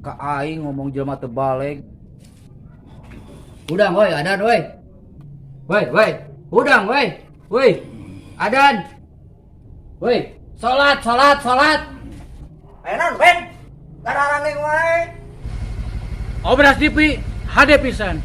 Ka aing ngomong jelema teu balik. Udang woi, adan woi. Woi. Udang woi. Woi. Adan. Woi, salat. Ayo non, Ben. Gararangeng wae. Obras TV HD pisan.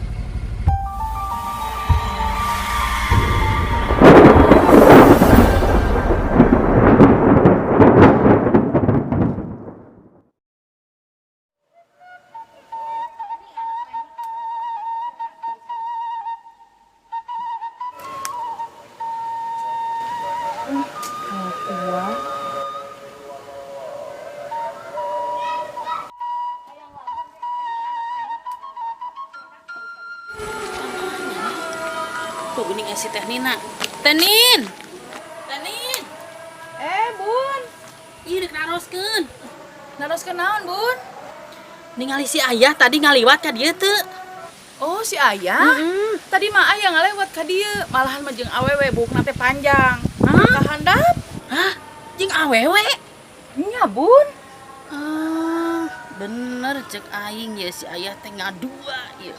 Tuh geuning si Teh Nina. Tenin. Bun. Ieu rek naroskeun. Naroskeun naon, Bun? Ningali si Ayah tadi ngaliwat ka dieu teu. Oh, si Ayah? Tadi mah Ayah ngalewat ka dieu, malahan mah jeung awewe bukna teh panjang. Kahandap? Hah? Jeung awewe? Nya, Bun. Bener cek aing ya si Ayah teh ngadua ieu.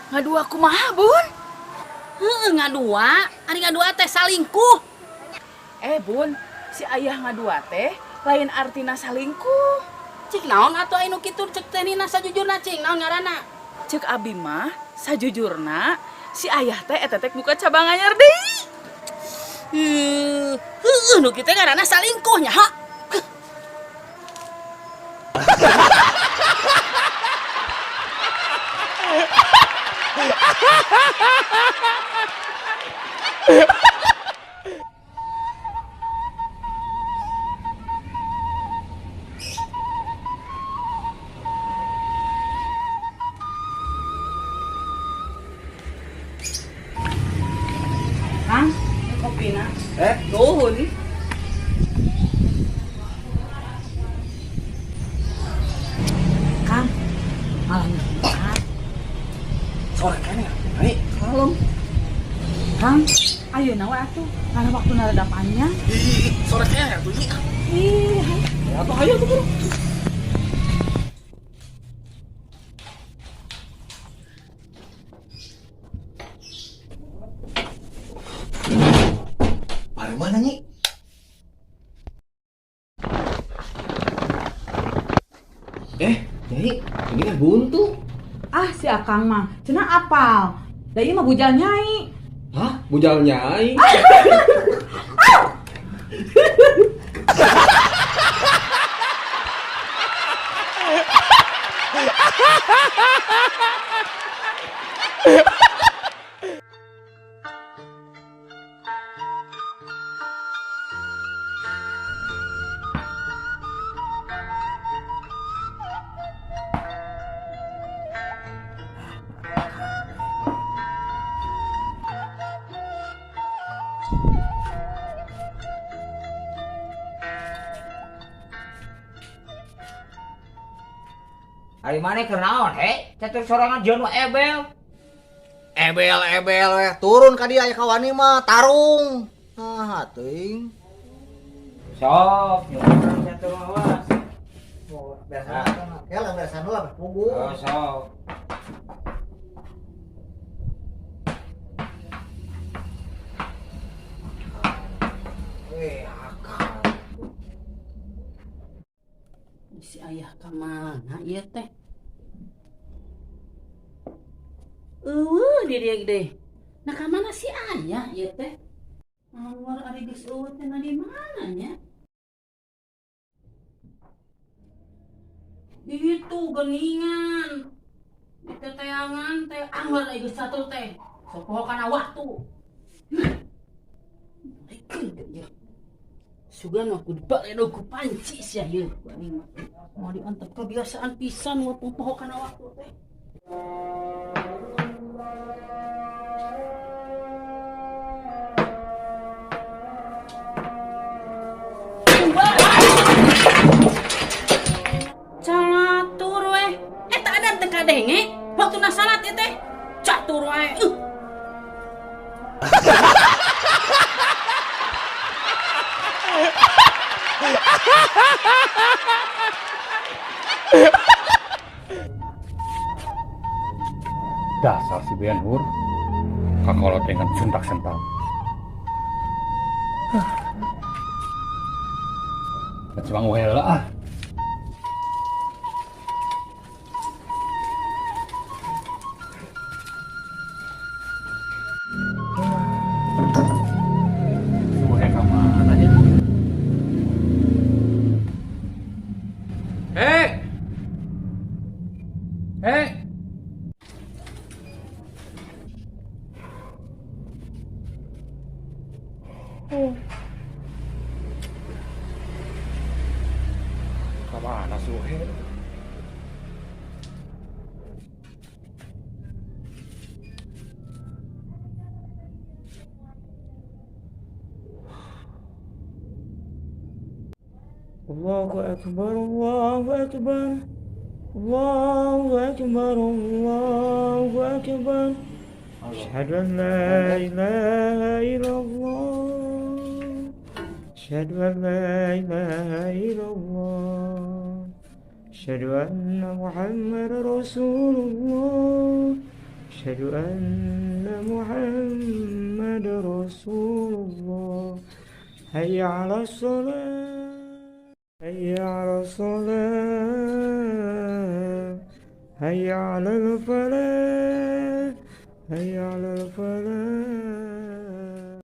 Ngadua kumaha, Bun? Heueuh ngadua, ari ngadua teh salingkuh. Bun, si Ayah ngadua teh lain artina salingkuh. Cik naon atuh anu kitu cek Teh Nina sajujurna cing naon ngaranna? Cek abi mah sajujurna si Ayah teh eta teh buka cabang anyar deui. Heueuh nu kitu ngaranna salingkuh nya, ha? Kang, kopina. Nuhun. Kang, malam Jumat. Sore kene. Hai. Kalung. Kang, ayo nawa atuh. Karena waktu narada panjang. Sore kene tuh nih. Ih, Ya tuh ayo tuh. Bari mana nih? Nyai, ini kan buntu. ah si Akang mah, cenah apal. Da ieu mah bujal nyai. Hah? Bujal nyai? Ari maneh keur naon, he? Catur sorangan jeung ebel. Ebel we turun ka dia aya kawani mah tarung. Nah, teuing. Sok, jeung catur awas. Biasa kan. Ya lah biasa nu lah pugu. Oh, sok. Akal. Si Ayah ka mana ieu teh? Di dia gede. Nah ka mana si Ayah ieu teh? Luar ari geus eueuh teh na di mana nya? Itu geningan. Di teteangan teh anggar aya geus satu teh. Sok poho kana waktu. Ya. Sugan mah kudu baredo ku panci sia ieu. Mau diantep kebiasaan pisan walaupun poho kana waktu teh. Catur weh. Eta adan teu kadenge. Waktu na salat ieu teh. Catur wae. Dasar si Ben Hur. Kakolot dengan sentak-sentak. Cuma wela ah. Suhe kemana ya? Hei! Hei! Kemana Suhe? Allahu Akbar, Allahu Akbar, Allahu Akbar, Allahu Akbar. Asyhadu an la ilaha illallah. Asyhadu an la ilaha illallah. Asyhadu anna Muhammadar Rasulullah. Asyhadu anna Muhammadar Rasulullah. Hayya 'alas shalah. Hayya 'alas shalah. Hayya 'alal falah. Hayya 'alal falah.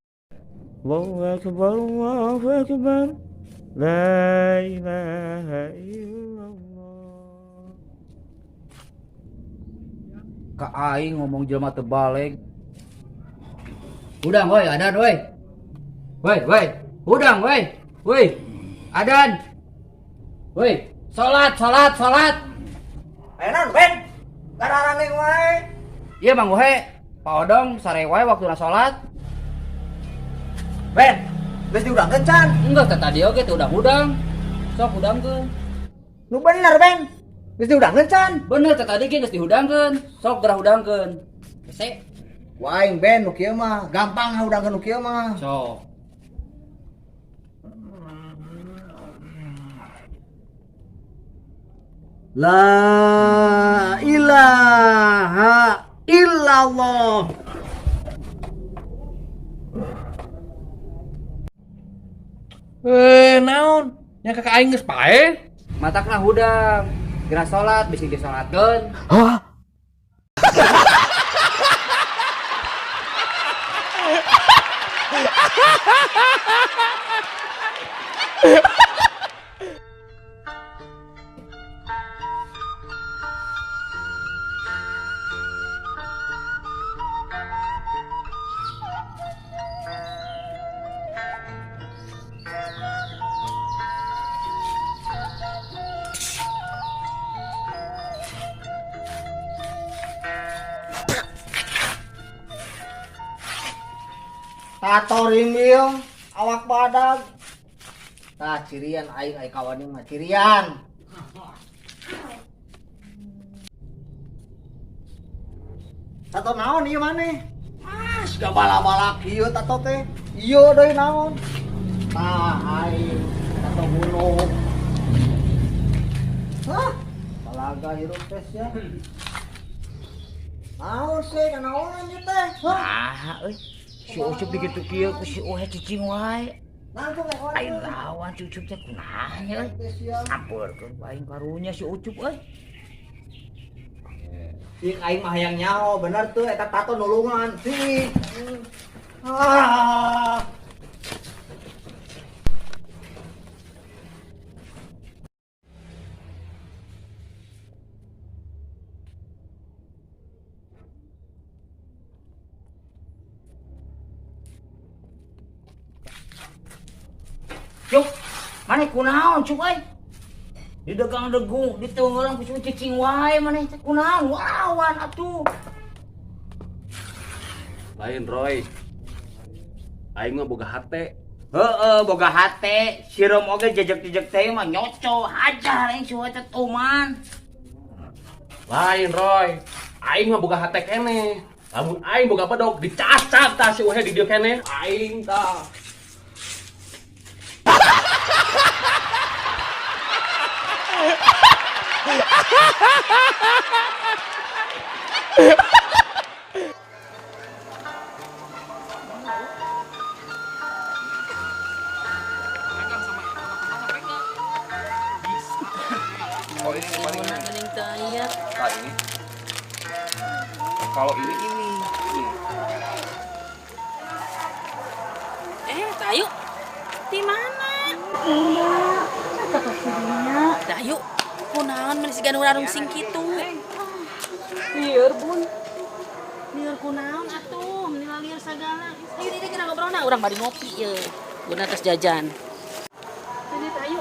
Allahu Akbar, Allahu Akbar. La ilaha illallah. Kak aing ngomong jelema teu balik. Udang woi, adan woi. Woi. Udang woi. Woi. Adan. Woi, salat. Enan Ben, gararangeng wae. Iya Bang Wohe. Pak Odong sare wae waktuna salat. Ben, geus diudangkeun can. Enggak tadi oge teu udang-udang. Sok udangkeun. Nu bener Ben, geus diudangkeun can. Bener tadi ge geus dihudangkeun. Sok gerah udangkeun. Hese. Waing Ben nu kieu mah gampang ngaudangkeun nu kieu mah. Sok. La ilaha illallah. Naon? Nya kakak aing geus pae? Matakna hudang. Kira salat bisi disalatkeun. Tato rimil, awak badag. Tah cirian aing kawan ieu mah cirian. Tato naon ieu maneh? Sudah bala-bala kieu tato teh. Ieu deui naon? Tah aing tato gunung. Hah? Balaga hirup tes ya. Naon sih kanaonan ieu teh? Hah? Si Ucup dikitu kieu ku si Uhe cicing wae. Langsung ekor. Aing lawan si Ucup teh kunaha euy. Sampurkeun aing karunya si Ucup euy. Cik aing mah hayang nyaho, bener tuh eta tato nulungan. Sih. Ah. Cuk, maneh kunaon Cuk euy? Di dagang degu, di teungeurang ku cicing wae maneh teh kunaon? Lawan atuh. Lain Roy. Aing mah boga hate. Heeh, boga hate, sireum oge jejeg-jejeg teh mah nyoco, hajar aing si Uhe teh tuman. Lain Roy. Aing mah boga hate kene. Lamun aing boga bedog dicacak tah si Uhe di dieu kene. Aing tah. Ha ha ha ha! Oh ini paling Mana geuning teu aya. nah ini. Kalau ini. Tayu. Di mana? Tayu. Kunaon mun siga nu rarung sing kitu? Lieur, Bun. Lieur kunaon atuh? Menila lieur sagala. Ayo ini kita ngobrolna urang bari ngopi ye. Guna tos jajan. Ini Tayu.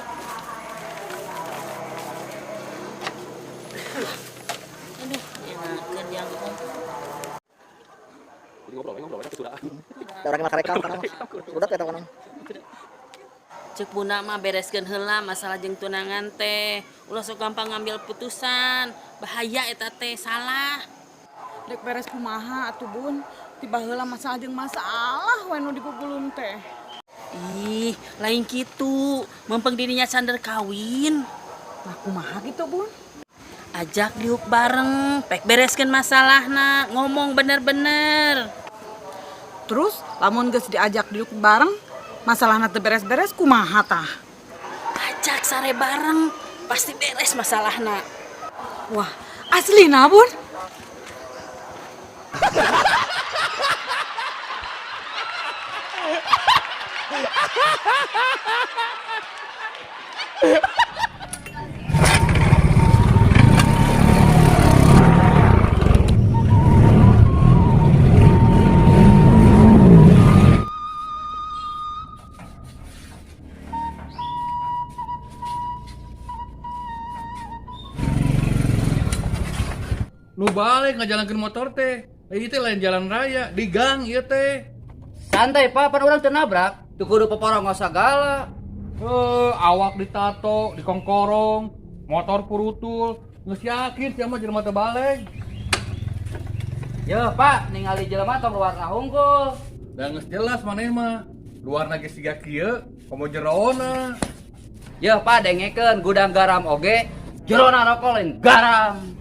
Aduh, enakeun yang Ngobrol aja sudah. Orang yang rekam kan. Udah eta kan. Cek Bunda mah bereskeun heula masalah jeung tunangan teh. Ulah sok gampang ngambil putusan. Bahaya eta teh, salah. Dek beres kumaha atuh Bun. Tiba heula masalah jeung masalah we nu digugulun teh. Ih, lain kitu. Mempeng dirinya sander kawin. Nah kumaha gitu Bun? Ajak diuk bareng, pek bereskeun masalahna, ngomong bener-bener. Terus lamun geus diajak diuk bareng, masalahna teu beres-beres kumaha tah? Ajak sare bareng, pasti beres masalahna. Wah, aslina Bun? Nu balik ngajalankeun motor teh. Ieu teh lain jalan raya, di gang ieu teh. Santai Pak, pan urang teu nabrak. Teu kudu peporongos sagala. Awak ditato, dikongkorong, motor purutul. Geus yakin sia mah jelema teh balik. Yo Pak, ningali jelema tong luar hungkul. Da geus jelas maneh mah. Luarna geus siga kieu, komo jerona. Yo Pak, dengekeun gudang garam oge. Jerona rokok lain garam.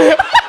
Ha